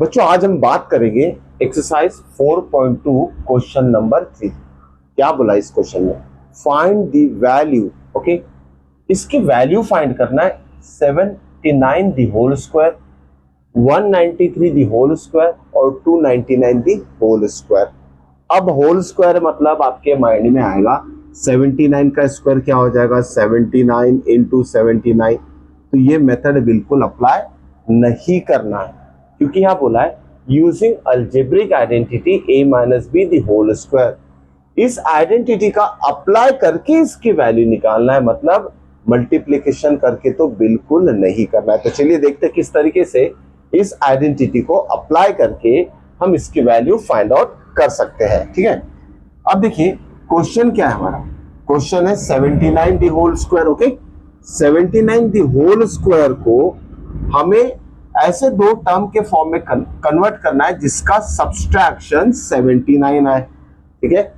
बच्चों आज हम बात करेंगे एक्सरसाइज 4.2 क्वेश्चन नंबर 3। क्या बोला इस क्वेश्चन में? Find the value. ओके, इसकी वैल्यू फाइंड करना है। 79 the whole square, 193 the whole square और 299 द होल स्क्वायर। अब होल स्क्वायर मतलब आपके माइंड में आएगा 79 का स्क्वायर क्या हो जाएगा, 79 इंटू 79। तो ये मेथड बिल्कुल अप्लाई नहीं करना है, क्योंकि यहाँ बोला है using algebraic identity a minus b the whole square. इस आइडेंटिटी का अप्लाई करके इसकी वैल्यू निकालना है, मतलब मल्टीप्लीकेशन करके तो बिल्कुल नहीं करना है। तो चलिए देखते हैं किस तरीके से इस आइडेंटिटी को अप्लाई करके हम इसकी वैल्यू फाइंड आउट कर सकते हैं। ठीक है, अब देखिए क्वेश्चन क्या है हमारा। क्वेश्चन है 79 the whole square. Okay, 79 the whole square को हमें ऐसे दो टर्म के फॉर्म में कन्वर्ट करना है जिसका सब्सट्रैक्शन 79 है। ठीक है,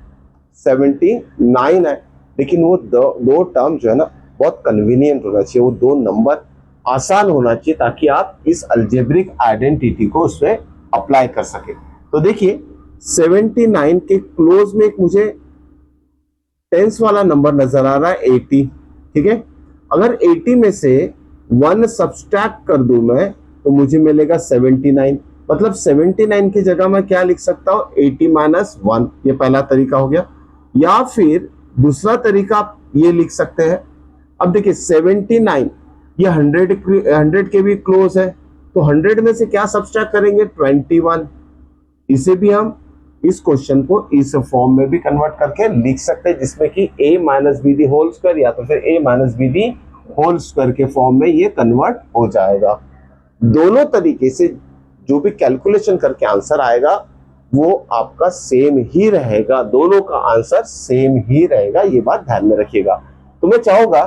79 है, लेकिन वो दो टर्म जो है ना बहुत कन्वीनियंट होना चाहिए, वो दो नंबर आसान होना चाहिए ताकि आप इस अलजेब्रिक आइडेंटिटी को उसमें अप्लाई कर सके। तो देखिए 79 के क्लोज में एक मुझे टेंस वाला नंबर नजर आ रहा है 80। ठीक है, अगर 80 में से 1 सब्सट्रैक्ट कर दूं मैं तो मुझे मिलेगा 79। मतलब 79 की जगह मैं क्या लिख सकता हूं, 80 माइनस 1। ये पहला तरीका हो गया। या फिर दूसरा तरीका आप ये लिख सकते हैं। अब देखिए 79 ये 100 के भी क्लोज है, तो 100 में से क्या सब्सट्रैक्ट करेंगे, 21। इसे भी हम इस क्वेश्चन को इस फॉर्म में भी कन्वर्ट करके लिख सकते हैं, जिसमें कि a minus b the whole square या तो फिर a minus b the whole square के फॉर्म में ये कन्वर्ट हो जाएगा। दोनों तरीके से जो भी कैलकुलेशन करके आंसर आएगा वो आपका सेम ही रहेगा, दोनों का आंसर सेम ही रहेगा, ये बात ध्यान में रखिएगा। तो मैं चाहूंगा,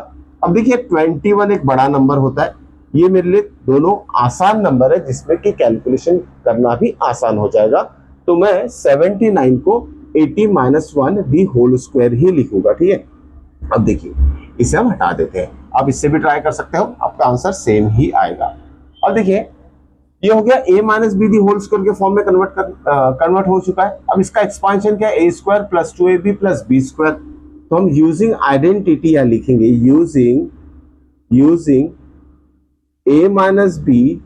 अब देखिए 21 एक बड़ा नंबर होता है, ये मेरे लिए दोनों आसान नंबर है जिसमें कि कैलकुलेशन करना भी आसान हो जाएगा। तो मैं 79 को 80 माइनस 1 दी होल स्क्वायर ही लिखूंगा। ठीक है, अब देखिए इसे हम हटा देते हैं। आप इससे भी ट्राई कर सकते हो, आपका आंसर सेम ही आएगा। अब देखिए ये हो गया a minus b the whole square के फॉर्म में कन्वर्ट हो चुका है। अब इसका एक्सपांशन क्या है, a square plus 2ab plus b square. तो हम यूजिंग आइडेंटिटी यहां लिखेंगे, using a minus b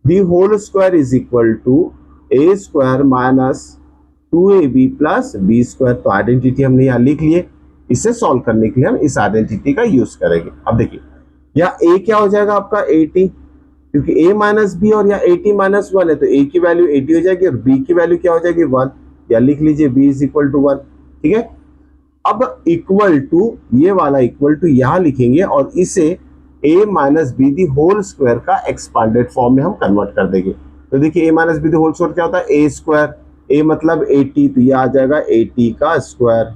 the whole square is equal to a square minus 2ab plus b square. तो आइडेंटिटी हमने यहां लिख लिए। इसे सॉल्व करने के लिए हम इस आइडेंटिटी का यूज करेंगे। अब देखिए या a क्या हो जाएगा आपका 80, क्योंकि a माइनस बी और या 80 माइनस 1 है तो a की वैल्यू 80 हो जाएगी और b की वैल्यू क्या हो जाएगी 1, या लिख लीजिए b इज इक्वल टू 1। ठीक है, अब इक्वल टू ये वाला इक्वल टू यहां लिखेंगे और इसे a minus b the whole square का एक्सपांडेड फॉर्म में हम कन्वर्ट कर देंगे। तो देखिए a minus b the whole square क्या होता है, a स्क्वायर, a मतलब 80, तो ये आ जाएगा 80 का स्क्वायर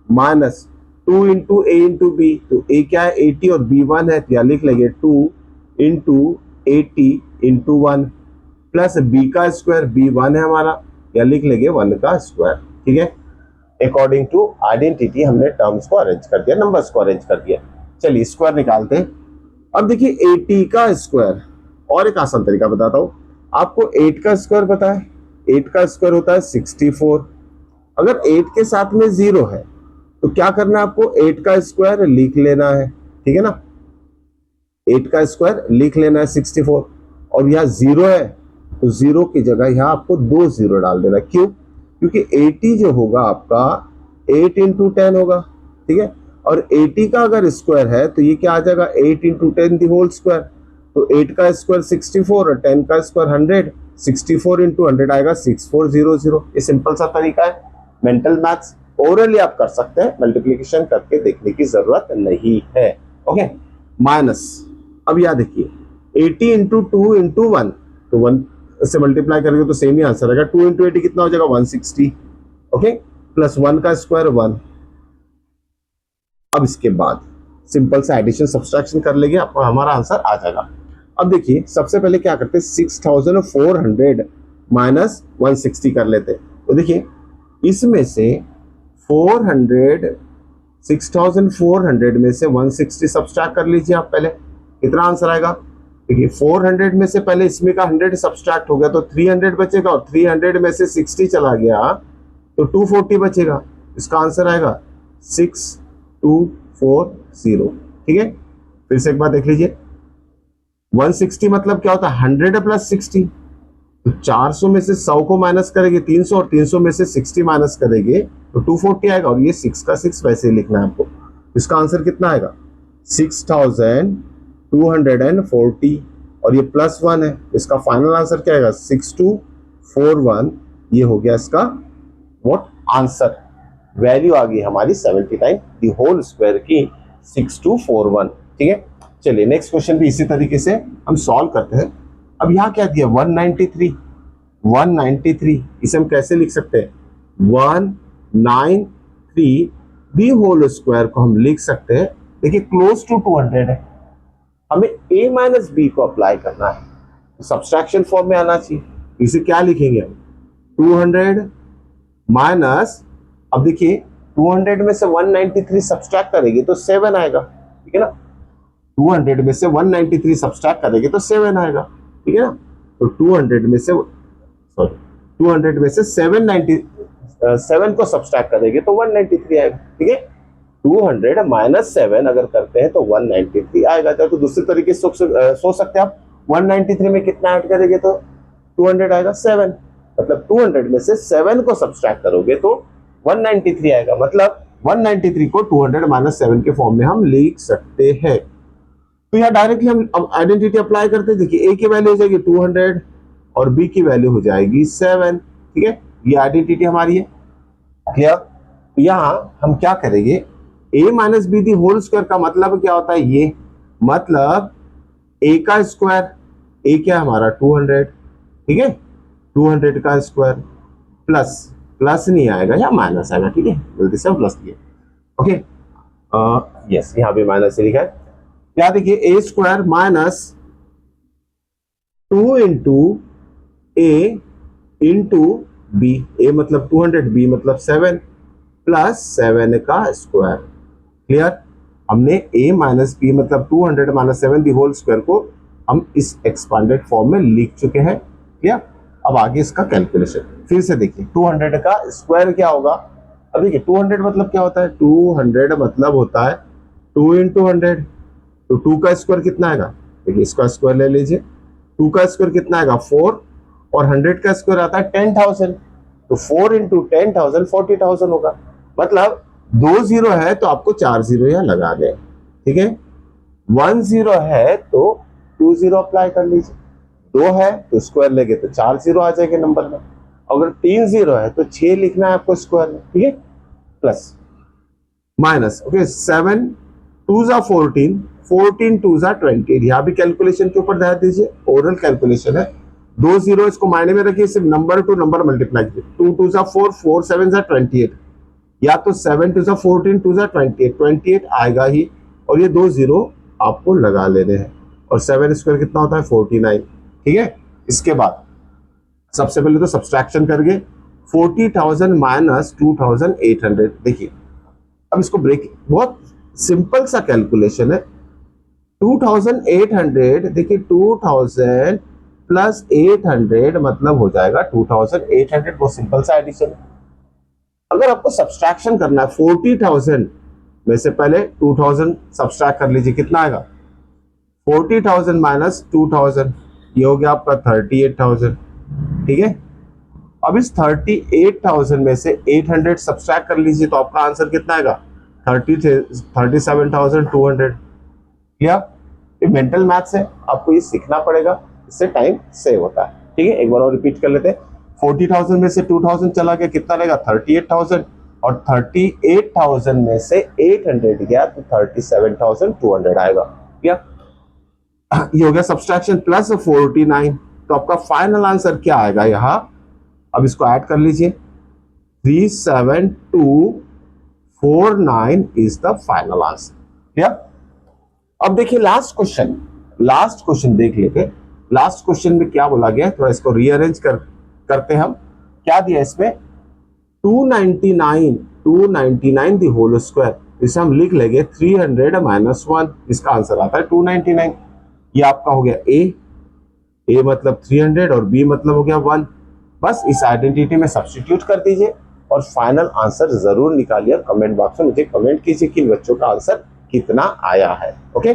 माइनस 2 इंटू ए इंटू बी। तो a क्या है 80 और b 1 है, तो यहां लिख लेंगे 2 इंटू 80 इंटू 1 प्लस b का स्क्वायर, b 1 है हमारा, या लिख लेंगे 1 का स्क्वायर। ठीक है, अकॉर्डिंग टू आइडेंटिटी हमने टर्म्स को अरेंज कर दिया, नंबर्स को अरेंज कर दिया। चलिए स्क्वायर निकालते हैं। अब देखिए 80 का स्क्वायर, और एक आसान तरीका बताता हूं आपको। 8 का स्क्वायर पता है, 8 का स्क्वायर होता है 64। अगर 8 के साथ में 0 है तो क्या करना है आपको, 8 का स्क्वायर लिख लेना है। ठीक है ना, 8 का स्क्वायर लिख लेना है 64, और यहाँ 0 है तो 0 की जगह यहाँ आपको 2 0 डाल देना। क्यों, क्योंकि 80 जो होगा आपका 8 इंटू 10 होगा। ठीक है, और 80 का अगर स्क्वायर है तो ये क्या आ जाएगा 8 इंटू 10 दी होल स्क्वायर। तो 8 का स्क्वायर 64 और 10 का स्क्वायर 100, 64 इंटू 100 आएगा 6400। ये सिंपल सा तरीका है, मेंटल मैथ्स ओरली आप कर सकते हैं, मल्टीप्लीकेशन करके देखने की जरूरत नहीं है। ओके, माइनस, अब याद देखिए 80 इंटू 2 इंटू 1, तो 1 से मल्टीप्लाई करेंगे तो सेम ही आंसर आएगा। 2 इंटू 80 कितना हो जाएगा 160। ओके, प्लस 1 का स्क्वायर 1। अब इसके बाद सिंपल से एडिशन सब्सट्रैक्शन कर लेंगे, आपको हमारा आंसर आ जाएगा। अब देखिए सबसे पहले क्या करते हैं, 6400 माइनस 160 कर लेते हैं। तो देखिए इसमें से 6400 में से 160 सब्सट्रैक्ट कर लीजिए आप। पहले कितना आंसर आएगा, देखिए 400 में से पहले इसमें का 100 सब्सट्रैक्ट हो गया तो 300 बचेगा, और 300 में से 60 चला गया तो 240 बचेगा। इसका आंसर आएगा 6240। ठीक है, फिर से एक बार देख लीजिए। 160 मतलब क्या होता है 100 प्लस 60, तो 400 में से 100 को माइनस करेंगे 300, और 300 में से 60 माइनस करेंगे तो 240 आएगा, और ये 6 का 6 वैसे ही लिखना है आपको। इसका आंसर कितना आएगा 6240, और ये +1 है, इसका फाइनल आंसर क्या आएगा 6241। ये हो गया इसका व्हाट आंसर, वैल्यू आ गई हमारी 79, दी होल स्क्वायर की 6241। ठीक है, चलिए नेक्स्ट क्वेश्चन भी इसी तरीके से हम सॉल्व करते हैं। अब यहाँ क्या दिया 193, इसे हम कैसे लिख सकते हैं 193 दी होल स्क्वायर को हम लिख सकते हैं, देखिए क्लोज टू 200 है, हमें a माइनस बी को अप्लाई करना है, सब्सट्रैक्शन फॉर्म में आना चाहिए। इसे क्या लिखेंगे हम 200 माइनस, अब देखिए 200 में से 193 सब्सट्रैक्ट करेंगे तो 7 आएगा। ठीक है ना, 200 में से 193 सब्सट्रैक्ट करेंगे तो 7 आएगा। ठीक है ना, तो 200 में से 7 को सब्सट्रैक्ट करेंगे तो 193 आएगा। ठीक है, 200 माइनस 7 अगर करते हैं तो 193 आएगा। तो दूसरे तरीके से सोच सकते हैं आप, 193 में कितना ऐड करेंगे तो 200 आएगा 7, मतलब 200 में से 7 को सब्सट्रैक्ट करोगे तो 193 आएगा, मतलब 193 को 200 माइनस 7 के फॉर्म में हम लिख सकते हैं। तो यहाँ डायरेक्टली हम आइडेंटिटी अप्लाई करते हैं। देखिए a की वैल्यू हो जाएगी 200 और b की वैल्यू हो जाएगी 7। ठीक है, ये आइडेंटिटी हमारी है, क्लियर। तो यहाँ हम क्या करेंगे a minus b the whole square का मतलब क्या होता है, ये मतलब a का स्क्वायर, a क्या है हमारा 200, ठीक है, 200 का स्क्वायर प्लस नहीं आएगा या माइनस आएगा। ठीक है, जल्दी से प्लस दिए। ओके, यस, यहाँ भी माइनस लिखा है। क्या देखिए a square minus 2 into a into b, a मतलब 200, b मतलब 7 प्लस 7 का स्क्वायर। क्लियर, हमने a माइनस बी मतलब 200 माइनस 7 दी होल स्क्वायर को हम इस एक्सपांडेड फॉर्म में लिख चुके हैं। क्लियर, अब आगे इसका कैलकुलेशन फिर से देखिए। 200 का स्क्वायर क्या होगा, अब देखिए 200 मतलब क्या होता है, 200 मतलब होता है 2 इंटू 100, तो 2 का स्क्वायर कितना आएगा, देखिए इसका स्क्वायर ले लीजिए, 2 का स्क्वायर कितना आएगा 4, और 100 का स्क्वायर आता है 10,000, तो 4 इंटू 10,000 40,000 होगा, मतलब 2 जीरो है तो आपको 4 जीरो यहाँ लगा दें। ठीक है, 1 जीरो है तो 2 जीरो अप्लाई कर लीजिए, 2 है तो स्क्वायर लेंगे तो 4 जीरो आ जाएंगे नंबर में, अगर 3 जीरो है तो 6 लिखना है आपको स्क्वायर में। ठीक है, प्लस माइनस, ओके, 7 2 जा 14, 14 2 जा 28। यहाँ भी कैलकुलेशन के ऊपर ध्यान दीजिए, ओरल कैलकुलेशन है, 2 जीरो इसको मायने में रखिए, सिर्फ नंबर टू नंबर मल्टीप्लाई कीजिए, 2 2 जा 4, 4 7 जा 28, या तो 7 2 जा 14, 2 जा 28, 28 आएगा ही, और ये 2 जीरो आपको लगा लेने हैं, और 7 स्क्वायर कितना होता है 49। ठीक है, इसके बाद सबसे पहले तो सब्सट्रैक्शन करके 40,000 माइनस 2,800। देखिए अब इसको ब्रेक, बहुत सिंपल सा कैलकुलेशन है, 2,800, देखिए 2,000 प्लस 800 मतलब हो जाएगा 2,800, बहुत सिंपल सा एडिशन। अगर आपको सब्सट्रैक्शन करना है 40,000 में से पहले 2,000 सब्सट्रैक्ट कर लीजिए, कितना आएगा 40,000 माइनस 2,000, ये हो गया आपका 38,000। ठीक है, अब इस 38,000 में से 800 सब्सट्रैक्ट कर लीजिए तो आपका आंसर कितना आएगा 37,200। क्या ये मेंटल मैथ्स है, आपको ये सीखना पड़ेगा, इससे टाइम सेव होता है। ठीक है, एक बार और रिपीट कर लेते हैं, 40,000 में से 2,000 चला गया, कितना रहेगा 38,000, और 38,000 में से 800 गया तो 37,200 आएगा। क्या ये हो गया सब्सट्रैक्शन प्लस 49, तो आपका फाइनल आंसर क्या आएगा यहाँ, अब इसको ऐड कर लीजिए, 37249 इज द फाइनल आंसर। क्या, अब देखिए लास्ट क्वेश्चन देख लेते। लास्ट क्वेश्चन में क्या बोला गया, थोड़ा इसको रीअरेंज करते हम। क्या दिया इसमें 299 दी होल स्क्वायर, इसे हम लिख लेंगे 300 माइनस 1, इसका आंसर आता है 299। ये आपका हो गया ए मतलब 300 और बी मतलब हो गया 1। बस इस आइडेंटिटी में सब्स्टिट्यूट कर दीजिए और फाइनल आंसर जरूर निकालिए। कमेंट बॉक्स में मुझे कमेंट कीजिए कि बच्चों का आंसर कितना आया है। ओके।